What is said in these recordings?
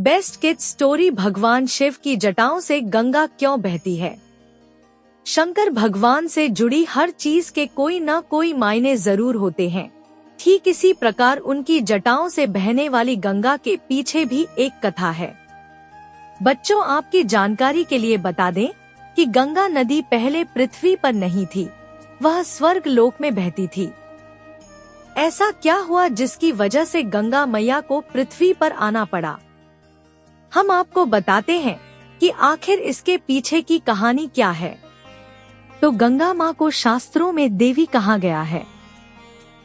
Best kids story. भगवान शिव की जटाओं से गंगा क्यों बहती है? शंकर भगवान से जुड़ी हर चीज के कोई न कोई मायने जरूर होते हैं। ठीक इसी प्रकार उनकी जटाओं से बहने वाली गंगा के पीछे भी एक कथा है। बच्चों, आपकी जानकारी के लिए बता दें कि गंगा नदी पहले पृथ्वी पर नहीं थी, वह स्वर्ग लोक में बहती थी। ऐसा क्या हुआ जिसकी वजह से गंगा मैया को पृथ्वी पर आना पड़ा? हम आपको बताते हैं कि आखिर इसके पीछे की कहानी क्या है। तो गंगा माँ को शास्त्रों में देवी कहा गया है।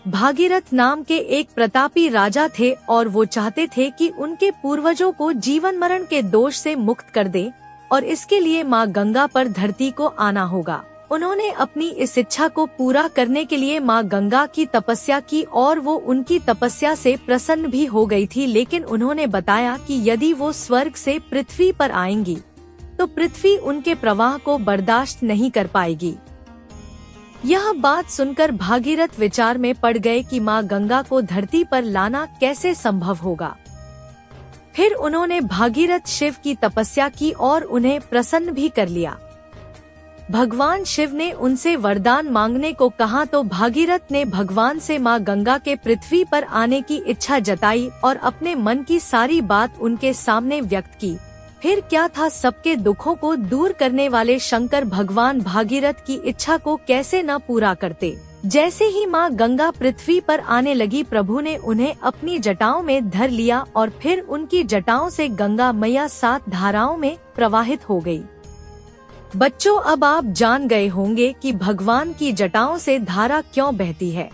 भागीरथ नाम के एक प्रतापी राजा थे और वो चाहते थे कि उनके पूर्वजों को जीवन मरण के दोष से मुक्त कर दे और इसके लिए माँ गंगा पर धरती को आना होगा। उन्होंने अपनी इस इच्छा को पूरा करने के लिए माँ गंगा की तपस्या की और वो उनकी तपस्या से प्रसन्न भी हो गई थी, लेकिन उन्होंने बताया कि यदि वो स्वर्ग से पृथ्वी पर आएंगी तो पृथ्वी उनके प्रवाह को बर्दाश्त नहीं कर पाएगी। यह बात सुनकर भागीरथ विचार में पड़ गए कि माँ गंगा को धरती पर लाना कैसे संभव होगा। फिर उन्होंने भागीरथ शिव की तपस्या की और उन्हें प्रसन्न भी कर लिया। भगवान शिव ने उनसे वरदान मांगने को कहा तो भागीरथ ने भगवान से माँ गंगा के पृथ्वी पर आने की इच्छा जताई और अपने मन की सारी बात उनके सामने व्यक्त की। फिर क्या था, सबके दुखों को दूर करने वाले शंकर भगवान भागीरथ की इच्छा को कैसे न पूरा करते। जैसे ही माँ गंगा पृथ्वी पर आने लगी, प्रभु ने उन्हें अपनी जटाओं में धर लिया और फिर उनकी जटाओं से गंगा मैया 7 धाराओं में प्रवाहित हो गयी। बच्चों, अब आप जान गए होंगे कि भगवान की जटाओं से धारा क्यों बहती है।